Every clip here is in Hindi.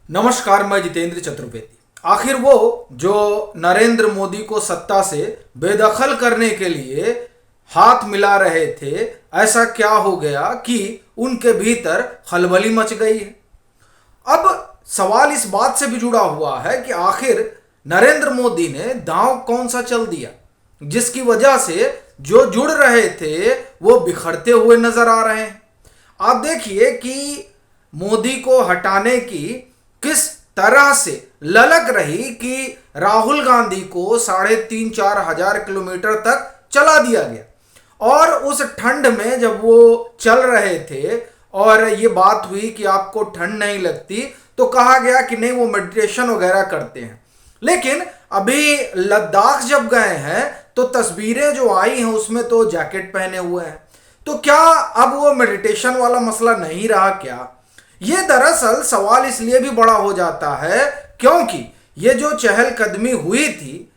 नमस्कार, मैं जितेंद्र चतुर्वेदी। आखिर वो जो नरेंद्र मोदी को सत्ता से बेदखल करने के लिए हाथ मिला रहे थे, ऐसा क्या हो गया कि उनके भीतर खलबली मच गई है। अब सवाल इस बात से भी जुड़ा हुआ है कि आखिर नरेंद्र मोदी ने दांव कौन सा चल दिया जिसकी वजह से जो जुड़ रहे थे वो बिखरते हुए नजर आ रहे हैं। आप देखिए कि मोदी को हटाने की किस तरह से ललक रही कि राहुल गांधी को 3,500-4,000 किलोमीटर तक चला दिया गया। और उस ठंड में जब वो चल रहे थे और ये बात हुई कि आपको ठंड नहीं लगती, तो कहा गया कि नहीं, वो मेडिटेशन वगैरह करते हैं। लेकिन अभी लद्दाख जब गए हैं तो तस्वीरें जो आई हैं उसमें तो जैकेट पहने हुए हैं। तो क्या अब वो मेडिटेशन वाला मसला नहीं रहा क्या? ये दरअसल सवाल इसलिए भी बड़ा हो जाता है क्योंकि ये जो चहलकदमी हुई थी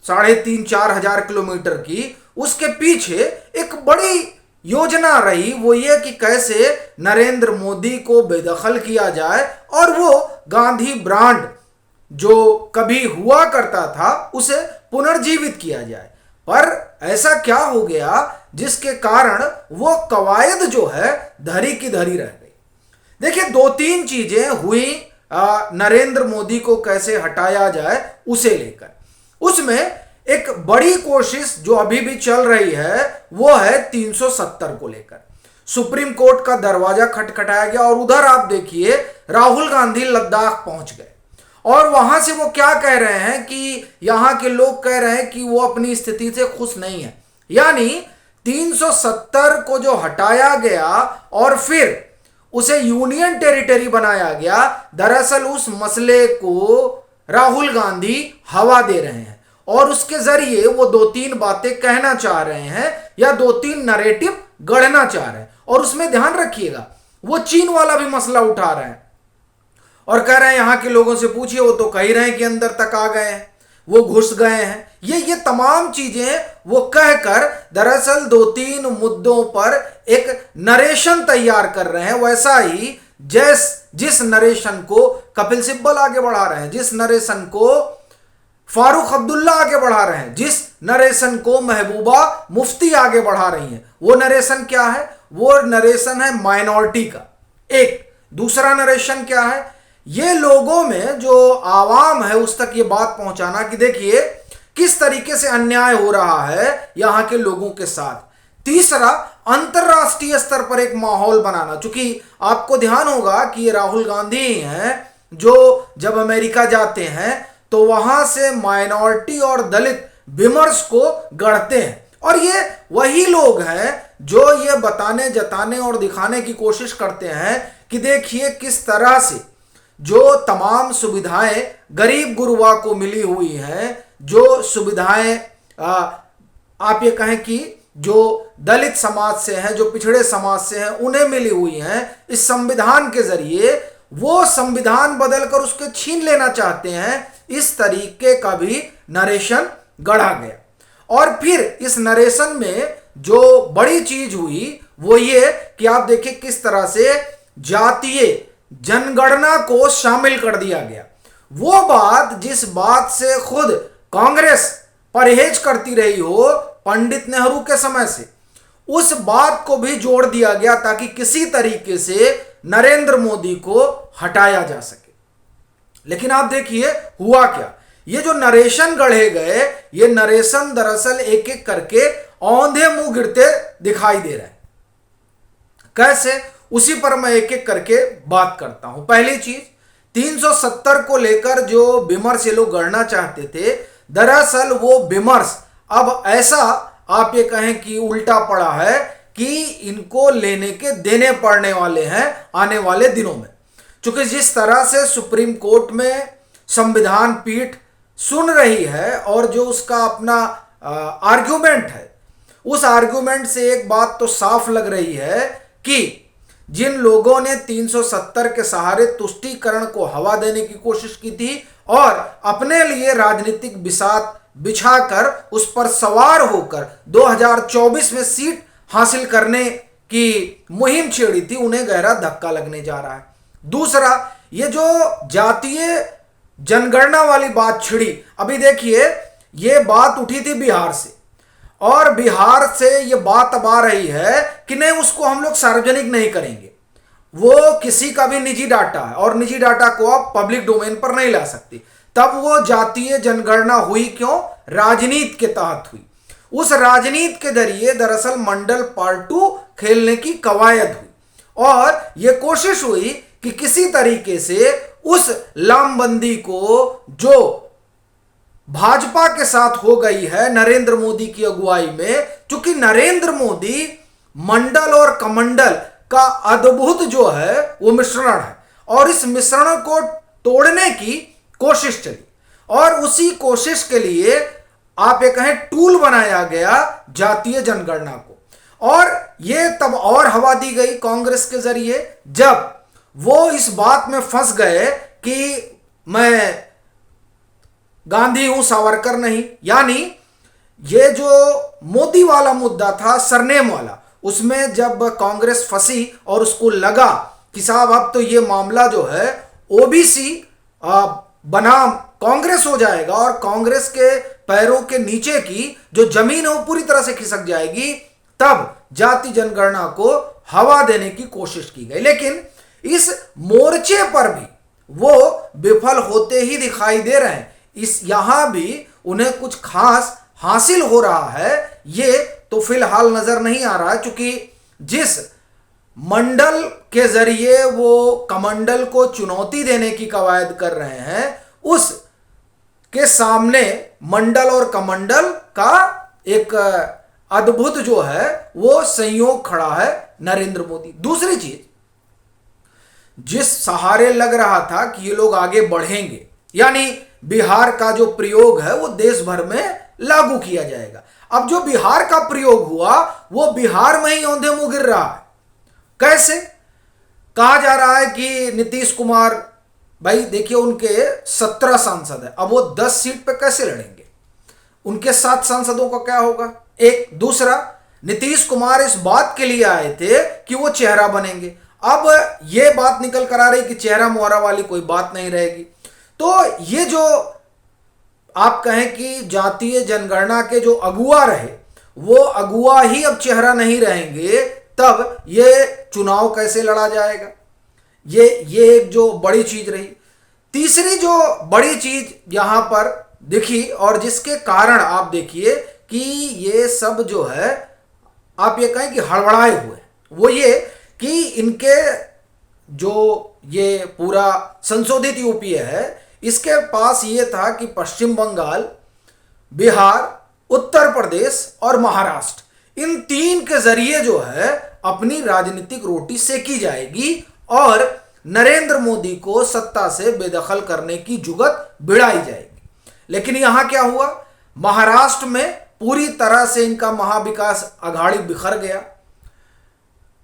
3,500-4,000 किलोमीटर की, उसके पीछे एक बड़ी योजना रही। वो ये कि कैसे नरेंद्र मोदी को बेदखल किया जाए और वो गांधी ब्रांड जो कभी हुआ करता था उसे पुनर्जीवित किया जाए। पर ऐसा क्या हो गया जिसके कारण वो कवायद जो है धरी की धरी रह गई। देखिए, दो तीन चीजें हुई नरेंद्र मोदी को कैसे हटाया जाए उसे लेकर। उसमें एक बड़ी कोशिश जो अभी भी चल रही है वो है 370 को लेकर। सुप्रीम कोर्ट का दरवाजा खटखटाया गया और उधर आप देखिए राहुल गांधी लद्दाख पहुंच गए और वहां से वो क्या कह रहे हैं कि यहां के लोग कह रहे हैं कि वो अपनी स्थिति से खुश नहीं है। यानी 370 को जो हटाया गया और फिर उसे यूनियन टेरिटरी बनाया गया, दरअसल उस मसले को राहुल गांधी हवा दे रहे हैं और उसके जरिए वो दो तीन बातें कहना चाह रहे हैं या दो तीन नैरेटिव गढ़ना चाह रहे हैं। और उसमें ध्यान रखिएगा, वो चीन वाला भी मसला उठा रहे हैं और कह रहे हैं यहां के लोगों से पूछिए, वो तो कह ही रहे हैं कि अंदर तक आ गए हैं, वो घुस गए हैं। ये तमाम चीजें वो कहकर दरअसल दो तीन मुद्दों पर एक नरेशन तैयार कर रहे हैं। वैसा ही जिस नरेशन को कपिल सिब्बल आगे बढ़ा रहे हैं, जिस नरेशन को फारूक अब्दुल्ला आगे बढ़ा रहे हैं, जिस नरेशन को महबूबा मुफ्ती आगे बढ़ा रही हैं, वो नरेशन क्या है? वो नरेशन है माइनॉरिटी का। एक दूसरा नरेशन क्या है? ये लोगों में जो आवाम है उस तक ये बात पहुंचाना कि देखिए किस तरीके से अन्याय हो रहा है यहां के लोगों के साथ। तीसरा, अंतरराष्ट्रीय स्तर पर एक माहौल बनाना। चूंकि आपको ध्यान होगा कि ये राहुल गांधी हैं जो जब अमेरिका जाते हैं तो वहां से माइनॉरिटी और दलित विमर्श को गढ़ते हैं और ये वही लोग हैं जो ये बताने जताने और दिखाने की कोशिश करते हैं कि देखिए किस तरह से जो तमाम सुविधाएं गरीब गुरुआ को मिली हुई हैं, जो सुविधाएं आप ये कहें कि जो दलित समाज से हैं, जो पिछड़े समाज से हैं, उन्हें मिली हुई हैं, इस संविधान के जरिए वो संविधान बदलकर उसके छीन लेना चाहते हैं। इस तरीके का भी नरेशन गढ़ा गया और फिर इस नरेशन में जो बड़ी चीज हुई वो ये कि आप देखिए किस तरह से जातीय जनगणना को शामिल कर दिया गया। वो बात जिस बात से खुद कांग्रेस परहेज करती रही हो पंडित नेहरू के समय से, उस बात को भी जोड़ दिया गया ताकि किसी तरीके से नरेंद्र मोदी को हटाया जा सके। लेकिन आप देखिए हुआ क्या, ये जो नरेशन गढ़े गए, ये नरेशन दरअसल एक एक करके औंधे मुंह गिरते दिखाई दे रहे हैं। कैसे? उसी पर मैं एक एक करके बात करता हूं। पहली चीज, 370 को लेकर जो विमर्श ये लोग गढ़ना चाहते थे, दरअसल वो विमर्श अब ऐसा आप ये कहें कि उल्टा पड़ा है कि इनको लेने के देने पड़ने वाले हैं आने वाले दिनों में। क्योंकि जिस तरह से सुप्रीम कोर्ट में संविधान पीठ सुन रही है और जो उसका अपना आर्ग्यूमेंट है, उस आर्ग्यूमेंट से एक बात तो साफ लग रही है कि जिन लोगों ने 370 के सहारे तुष्टीकरण को हवा देने की कोशिश की थी और अपने लिए राजनीतिक बिसात बिछाकर उस पर सवार होकर 2024 में सीट हासिल करने की मुहिम छेड़ी थी, उन्हें गहरा धक्का लगने जा रहा है। दूसरा, ये जो जातीय जनगणना वाली बात छिड़ी, अभी देखिए ये बात उठी थी बिहार से, और बिहार से ये बात अब आ रही है कि नहीं उसको हम लोग सार्वजनिक नहीं करेंगे, वो किसी का भी निजी डाटा है और निजी डाटा को आप पब्लिक डोमेन पर नहीं ला सकते। तब वो जातीय जनगणना हुई क्यों? राजनीति के तहत हुई। उस राजनीति के जरिए दरअसल मंडल पार्टू खेलने की कवायद हुई और यह कोशिश हुई कि किसी तरीके से उस लामबंदी को जो भाजपा के साथ हो गई है नरेंद्र मोदी की अगुवाई में, क्योंकि नरेंद्र मोदी मंडल और कमंडल का अद्भुत जो है वो मिश्रण है और इस मिश्रण को तोड़ने की कोशिश चली और उसी कोशिश के लिए आप ये कहें टूल बनाया गया जातीय जनगणना को। और ये तब और हवा दी गई कांग्रेस के जरिए जब वो इस बात में फंस गए कि मैं गांधी हूं सावरकर नहीं, यानी ये जो मोदी वाला मुद्दा था सरनेम वाला, उसमें जब कांग्रेस फंसी और उसको लगा कि साहब अब तो ये मामला जो है ओबीसी बनाम कांग्रेस हो जाएगा और कांग्रेस के पैरों के नीचे की जो जमीन है वो पूरी तरह से खिसक जाएगी, तब जाति जनगणना को हवा देने की कोशिश की गई। लेकिन इस मोर्चे पर भी वो विफल होते ही दिखाई दे रहे हैं। इस यहां भी उन्हें कुछ खास हासिल हो रहा है ये तो फिलहाल नजर नहीं आ रहा है, क्योंकि जिस मंडल के जरिए वो कमंडल को चुनौती देने की कवायद कर रहे हैं उस के सामने मंडल और कमंडल का एक अद्भुत जो है वो संयोग खड़ा है नरेंद्र मोदी। दूसरी चीज, जिस सहारे लग रहा था कि ये लोग आगे बढ़ेंगे, यानी बिहार का जो प्रयोग है वो देश भर में लागू किया जाएगा। अब जो बिहार का प्रयोग हुआ वो बिहार में ही औंधे मुंह गिर रहा है। कैसे? कहा जा रहा है कि नीतीश कुमार, भाई देखिए उनके 17 सांसद है, अब वो 10 सीट पे कैसे लड़ेंगे? उनके 7 सांसदों का क्या होगा? एक दूसरा, नीतीश कुमार इस बात के लिए आए थे कि वो चेहरा बनेंगे। अब ये बात निकल कर आ रही कि चेहरा मोहरा वाली कोई बात नहीं रहेगी। तो ये जो आप कहें कि जातीय जनगणना के जो अगुआ रहे वो अगुआ ही अब चेहरा नहीं रहेंगे, तब ये चुनाव कैसे लड़ा जाएगा? ये एक जो बड़ी चीज रही। तीसरी जो बड़ी चीज यहां पर दिखी और जिसके कारण आप देखिए कि ये सब जो है आप ये कहें कि हड़बड़ाए हुए, वो ये कि इनके जो ये पूरा संशोधित यूपीए है इसके पास ये था कि पश्चिम बंगाल, बिहार, उत्तर प्रदेश और महाराष्ट्र, इन 3 के जरिए जो है अपनी राजनीतिक रोटी सेकी जाएगी और नरेंद्र मोदी को सत्ता से बेदखल करने की जुगत भिड़ाई जाएगी। लेकिन यहां क्या हुआ? महाराष्ट्र में पूरी तरह से इनका महाविकास अघाड़ी बिखर गया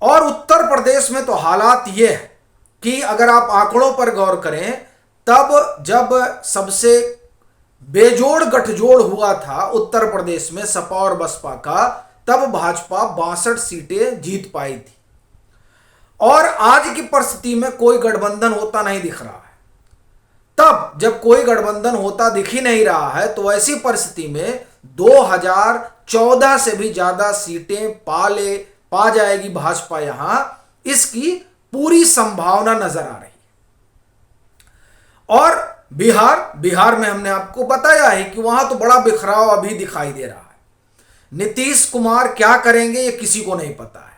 और उत्तर प्रदेश में तो हालात ये है कि अगर आप आंकड़ों पर गौर करें तब जब सबसे बेजोड़ गठजोड़ हुआ था उत्तर प्रदेश में सपा और बसपा का, तब भाजपा 62 सीटें जीत पाई थी और आज की परिस्थिति में कोई गठबंधन होता नहीं दिख रहा है। तब जब कोई गठबंधन होता दिख ही नहीं रहा है तो ऐसी परिस्थिति में 2014 से भी ज्यादा सीटें पा जाएगी भाजपा यहां, इसकी पूरी संभावना नजर आ रही है। और बिहार में हमने आपको बताया है कि वहां तो बड़ा बिखराव अभी दिखाई दे रहा है। नीतीश कुमार क्या करेंगे ये किसी को नहीं पता है,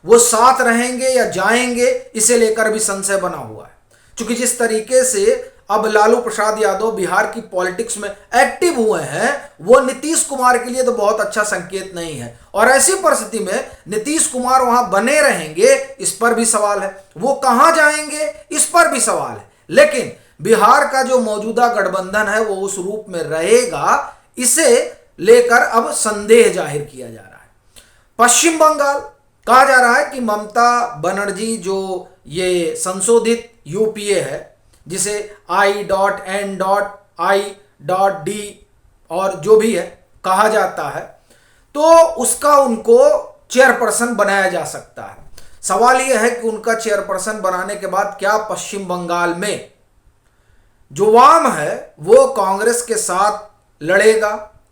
वो साथ रहेंगे या जाएंगे इसे लेकर भी संशय बना हुआ है, क्योंकि जिस तरीके से अब लालू प्रसाद यादव बिहार की पॉलिटिक्स में एक्टिव हुए हैं वो नीतीश कुमार के लिए तो बहुत अच्छा संकेत नहीं है। और ऐसी परिस्थिति में नीतीश कुमार वहां बने रहेंगे इस पर भी सवाल है, वो कहां जाएंगे इस पर भी सवाल है। लेकिन बिहार का जो मौजूदा गठबंधन है वो उस रूप में रहेगा, इसे लेकर अब संदेह जाहिर किया जा रहा है। पश्चिम बंगाल, कहा जा रहा है कि ममता बनर्जी जो ये संशोधित यूपीए है जिसे I.N.I.D और जो भी है कहा जाता है, तो उसका उनको चेयरपर्सन बनाया जा सकता है। सवाल यह है कि उनका चेयरपर्सन बनाने के बाद क्या पश्चिम बंगाल में जो वाम है वो कांग्रेस के साथ लड़ेगा?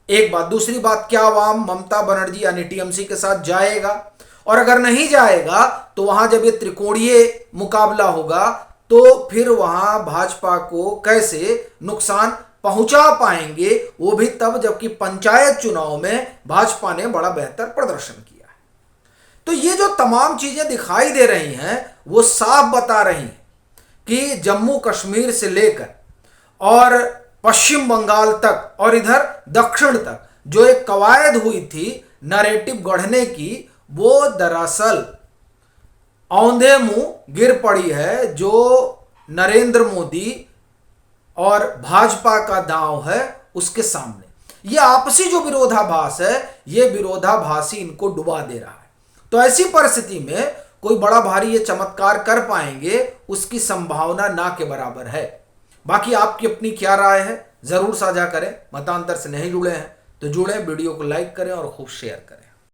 एक बात। दूसरी बात, क्या वाम ममता बनर्जी यानी टीएमसी के साथ जाएगा? और अगर नहीं जाएगा तो वहां जब ये त्रिकोणीय मुकाबला होगा तो फिर वहां भाजपा को कैसे नुकसान पहुंचा पाएंगे, वो भी तब जबकि पंचायत चुनाव में भाजपा ने बड़ा बेहतर प्रदर्शन किया है। तो ये जो तमाम चीजें दिखाई दे रही हैं वो साफ बता रही हैं कि जम्मू कश्मीर से लेकर और पश्चिम बंगाल तक और इधर दक्षिण तक जो एक कवायद हुई थी नैरेटिव गढ़ने की, वो दरअसल औंधे मुंह गिर पड़ी है। जो नरेंद्र मोदी और भाजपा का दांव है उसके सामने ये आपसी जो विरोधाभास है, ये विरोधाभास ही इनको डुबा दे रहा है। तो ऐसी परिस्थिति में कोई बड़ा भारी ये चमत्कार कर पाएंगे उसकी संभावना ना के बराबर है। बाकी आपकी अपनी क्या राय है जरूर साझा करें। मतांतर से नहीं जुड़े हैं तो जुड़े, वीडियो को लाइक करें और खूब शेयर करें।